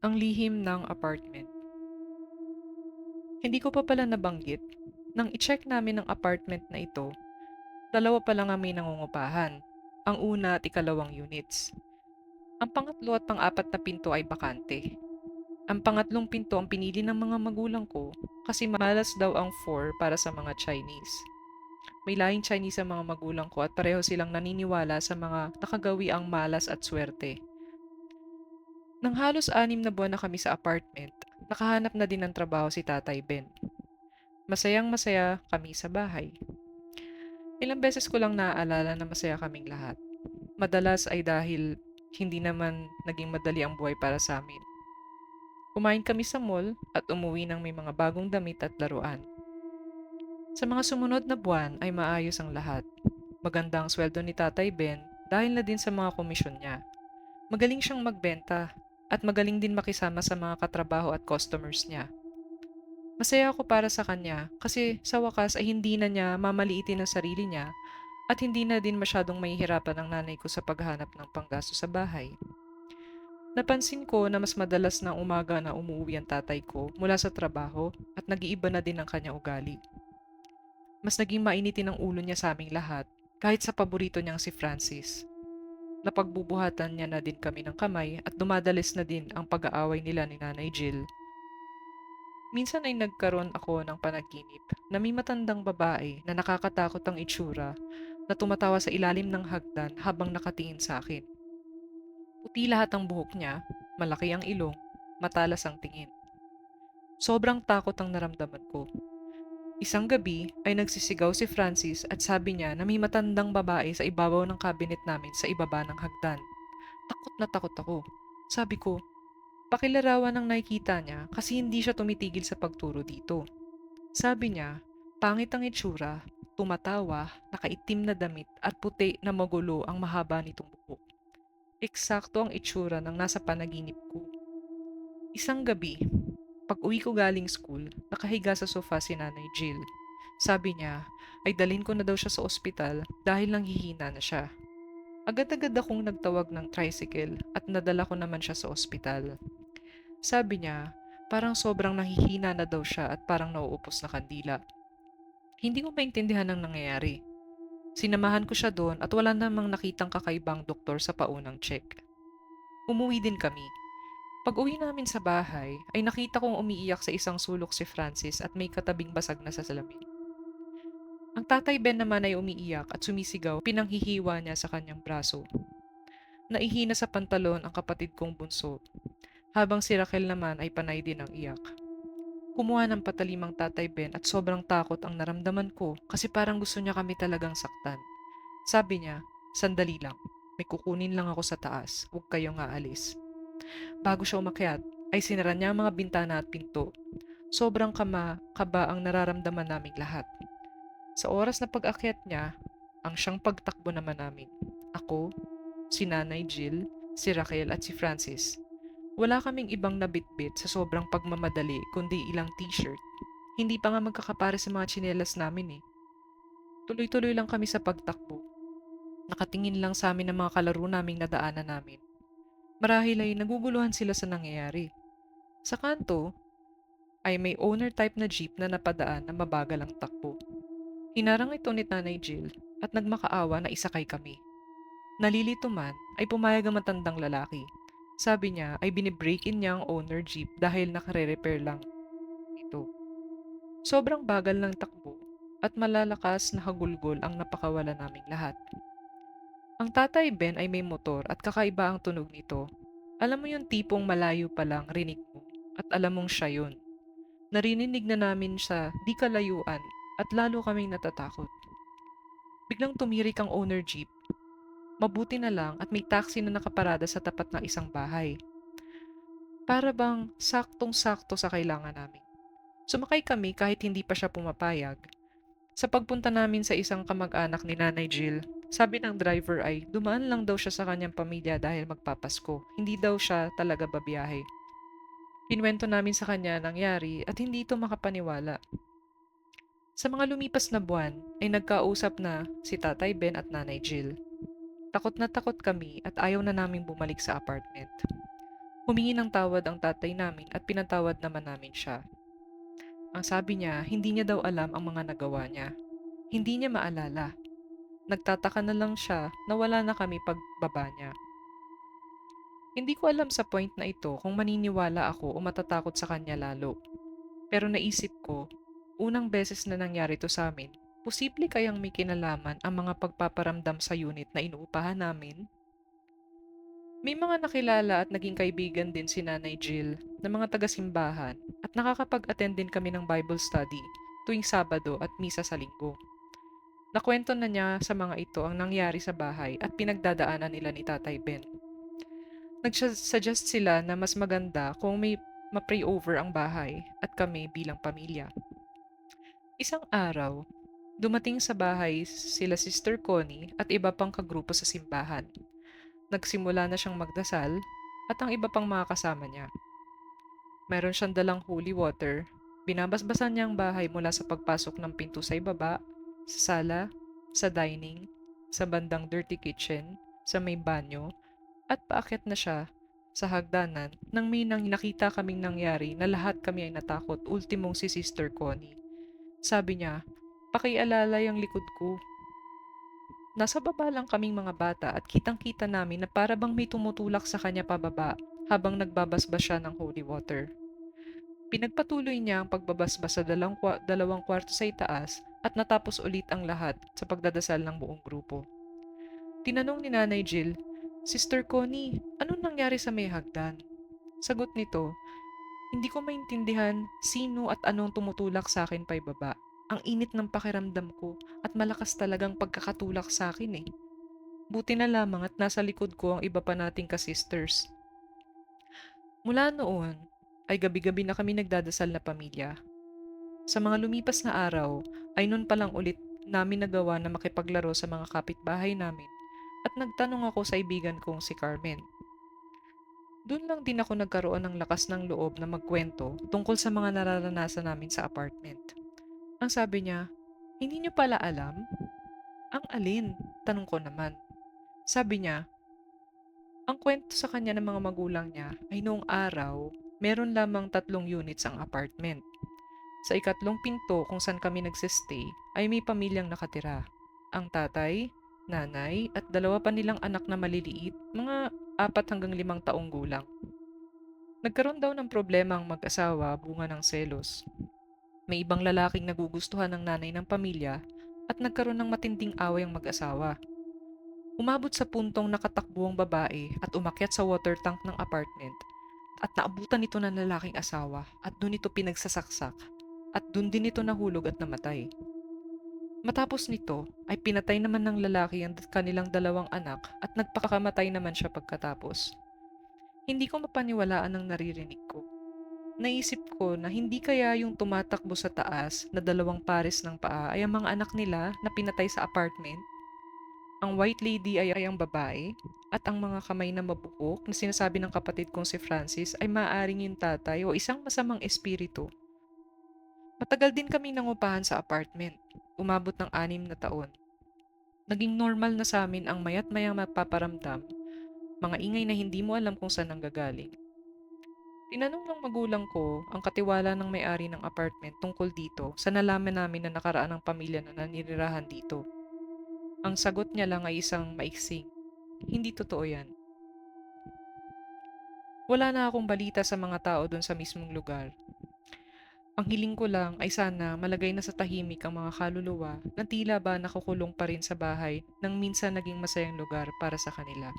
Ang lihim ng apartment. Hindi ko pa pala nabanggit, nang i-check namin ang apartment na ito, dalawa pa lang ang may nangungupahan. Ang una at ikalawang units. Ang pangatlo at pang-apat na pinto ay bakante. Ang pangatlong pinto ang pinili ng mga magulang ko kasi malas daw ang 4 para sa mga Chinese. May lahing Chinese ang mga magulang ko at pareho silang naniniwala sa mga nakagawi ang malas at swerte. Nang halos 6 na buwan na kami sa apartment, nakahanap na din ng trabaho si Tatay Ben. Masayang masaya kami sa bahay. Ilang beses ko lang naaalala na masaya kaming lahat. Madalas ay dahil hindi naman naging madali ang buhay para sa amin. Kumain kami sa mall at umuwi ng may mga bagong damit at laruan. Sa mga sumunod na buwan ay maayos ang lahat. Maganda ang sweldo ni Tatay Ben dahil na din sa mga komisyon niya. Magaling siyang magbenta at magaling din makisama sa mga katrabaho at customers niya. Masaya ako para sa kanya kasi sa wakas ay hindi na niya mamaliitin ang sarili niya at hindi na din masyadong mahihirapan ang nanay ko sa paghahanap ng panggasto sa bahay. Napansin ko na mas madalas na umaga na umuwi ang tatay ko mula sa trabaho at nag-iiba na din ang kanyang ugali. Mas naging mainitin ang ulo niya sa aming lahat kahit sa paborito niyang si Francis. Napagbubuhatan niya na din kami ng kamay at dumadalis na din ang pag-aaway nila ni Nanay Jill. Minsan ay nagkaroon ako ng panaginip na may matandang babae na nakakatakot ang itsura na tumatawa sa ilalim ng hagdan habang nakatingin sa akin. Puti lahat ang buhok niya, malaki ang ilong, matalas ang tingin. Sobrang takot ang naramdaman ko. Isang gabi ay nagsisigaw si Francis at sabi niya na may matandang babae sa ibabaw ng cabinet namin sa ibaba ng hagdan. Takot na takot ako. Sabi ko, pakilarawan ang nakikita niya kasi hindi siya tumitigil sa pagturo dito. Sabi niya, pangit ang itsura, tumatawa, nakaitim na damit at puti na magulo ang mahaba nitong buhok. Eksakto ang itsura ng nasa panaginip ko. Isang gabi, pag uwi ko galing school, nakahiga sa sofa si Nanay Jill. Sabi niya ay dalhin ko na daw siya sa ospital dahil nanghihina na siya. Agad-agad akong nagtawag ng tricycle at nadala ko naman siya sa ospital. Sabi niya, parang sobrang nahihina na daw siya at parang nauupos na kandila. Hindi ko maintindihan ang nangyayari. Sinamahan ko siya doon at wala namang nakitang kakaibang doktor sa paunang check. Umuwi din kami. Pag uwi namin sa bahay, ay nakita kong umiiyak sa isang sulok si Francis at may katabing basag na sa salamin. Ang tatay Ben naman ay umiiyak at sumisigaw pinanghihiwa niya sa kanyang braso. Naihina sa pantalon ang kapatid kong bunso, habang si Raquel naman ay panay din ang iyak. Kumuha ng patalimang tatay Ben at sobrang takot ang naramdaman ko kasi parang gusto niya kami talagang saktan. Sabi niya, sandali lang, may kukunin lang ako sa taas, huwag kayong aalis. Bago siya umakyat, ay sinara niya ang mga bintana at pinto. Sobrang kaba ang nararamdaman naming lahat. Sa oras na pag-akyat niya, ang siyang pagtakbo naman namin. Ako, si Nanay Jill, si Raquel at si Francis. Wala kaming ibang nabitbit sa sobrang pagmamadali kundi ilang t-shirt. Hindi pa nga magkakapare sa mga tsinelas namin eh. Tuloy-tuloy lang kami sa pagtakbo. Nakatingin lang sa amin ang mga kalaro naming nadaanan namin. Marahil ay naguguluhan sila sa nangyayari. Sa kanto ay may owner type na jeep na napadaan na mabagal ang takbo. Hinarang ito ni Nanay Jill at nagmakaawa na isakay kami. Nalilito man ay pumayag ang matandang lalaki. Sabi niya ay binibreak in niya ang owner jeep dahil nakare-repair lang ito. Sobrang bagal ng takbo at malalakas na hagulgol ang napakawala naming lahat. Ang tatay Ben ay may motor at kakaiba ang tunog nito. Alam mo yung tipong malayo pa lang rinig mo at alam mong siya yun. Narinig na namin sa di kalayuan at lalo kaming natatakot. Biglang tumirik ang owner jeep. Mabuti na lang at may taxi na nakaparada sa tapat ng isang bahay. Para bang saktong-sakto sa kailangan namin. Sumakay kami kahit hindi pa siya pumapayag. Sa pagpunta namin sa isang kamag-anak ni Nanay Jill, sabi ng driver ay dumaan lang daw siya sa kanyang pamilya dahil magpapasko. Hindi daw siya talaga babiyahe. Kinuwento namin sa kanya nangyari at hindi ito makapaniwala. Sa mga lumipas na buwan ay nagkausap na si Tatay Ben at Nanay Jill. Takot na takot kami at ayaw na naming bumalik sa apartment. Humingi ng tawad ang tatay namin at pinatawad naman namin siya. Ang sabi niya, hindi niya daw alam ang mga nagawa niya. Hindi niya maalala. Nagtataka na lang siya na wala na kami pagbaba niya. Hindi ko alam sa point na ito kung maniniwala ako o matatakot sa kanya lalo. Pero naisip ko, unang beses na nangyari to sa amin, posible kayang may kinalaman ang mga pagpaparamdam sa unit na inuupahan namin? May mga nakilala at naging kaibigan din si Nanay Jill na mga taga-simbahan at nakakapag-attend din kami ng Bible study tuwing Sabado at Misa sa Linggo. Nakwento na niya sa mga ito ang nangyari sa bahay at pinagdadaanan nila ni Tatay Ben. Nag-suggest sila na mas maganda kung may ma-pray over ang bahay at kami bilang pamilya. Isang araw, dumating sa bahay sila Sister Connie at iba pang kagrupo sa simbahan. Nagsimula na siyang magdasal at ang iba pang mga kasama niya. Meron siyang dalang holy water. Binabasbasan niya ang bahay mula sa pagpasok ng pinto sa ibaba, sa sala, sa dining, sa bandang dirty kitchen, sa may banyo, at paakyat na siya sa hagdanan nang may nang nakita kaming nangyari na lahat kami ay natakot, ultimong si Sister Connie. Sabi niya, pakialalay ang likod ko. Nasa baba lang kaming mga bata at kitang-kita namin na para bang may tumutulak sa kanya pababa habang nagbabasbas siya ng holy water. Pinagpatuloy niya ang pagbabasbas sa dalawang kwarto sa itaas at natapos ulit ang lahat sa pagdadasal ng buong grupo. Tinanong ni Nanay Jill, Sister Connie, anong nangyari sa may hagdan? Sagot nito, hindi ko maintindihan sino at anong tumutulak sa akin pa ibaba. Ang init ng pakiramdam ko at malakas talagang pagkakatulak sa akin eh. Buti na lamang at nasa likod ko ang iba pa nating ka-sisters. Mula noon, ay gabi-gabi na kami nagdadasal na pamilya. Sa mga lumipas na araw, ay noon pa lang ulit namin nagawa na makipaglaro sa mga kapitbahay namin at nagtanong ako sa ibigan kong si Carmen. Doon lang din ako nagkaroon ng lakas ng loob na magkwento tungkol sa mga nararanasan namin sa apartment. Ang sabi niya, hindi niyo pala alam? Ang alin? Tanong ko naman. Sabi niya, ang kwento sa kanya ng mga magulang niya ay noong araw, meron lamang 3 units ang apartment. Sa ikatlong pinto kung saan kami nagsistay ay may pamilyang nakatira. Ang tatay, nanay at dalawa pa nilang anak na maliliit, mga 4 hanggang 5 taong gulang. Nagkaroon daw ng problema ang mag-asawa bunga ng selos. May ibang lalaking nagugustuhan ng nanay ng pamilya at nagkaroon ng matinding away ang mag-asawa. Umabot sa puntong nakatakbo ang babae at umakyat sa water tank ng apartment at naabutan ito ng lalaking asawa at doon ito pinagsasaksak at doon din ito nahulog at namatay. Matapos nito ay pinatay naman ng lalaki ang kanilang 2 anak at nagpakamatay naman siya pagkatapos. Hindi ko mapaniwalaan ang naririnig ko. Naisip ko na hindi kaya yung tumatakbo sa taas na 2 pares ng paa ay ang mga anak nila na pinatay sa apartment. Ang white lady ay ang babae at ang mga kamay na mabuhok na sinasabi ng kapatid kong si Francis ay maaaring yung tatay o isang masamang espiritu. Matagal din kami nangupahan sa apartment. Umabot ng 6 na taon. Naging normal na sa amin ang mayat mayang magpaparamdam, mga ingay na hindi mo alam kung saan nanggagaling. Tinanong ng magulang ko ang katiwala ng may-ari ng apartment tungkol dito sa nalaman namin na nakaraan ng pamilya na naninirahan dito. Ang sagot niya lang ay isang maiksing, hindi totoo yan. Wala na akong balita sa mga tao doon sa mismong lugar. Ang hiling ko lang ay sana malagay na sa tahimik ang mga kaluluwa na tila ba nakukulong pa rin sa bahay nang minsan naging masayang lugar para sa kanila.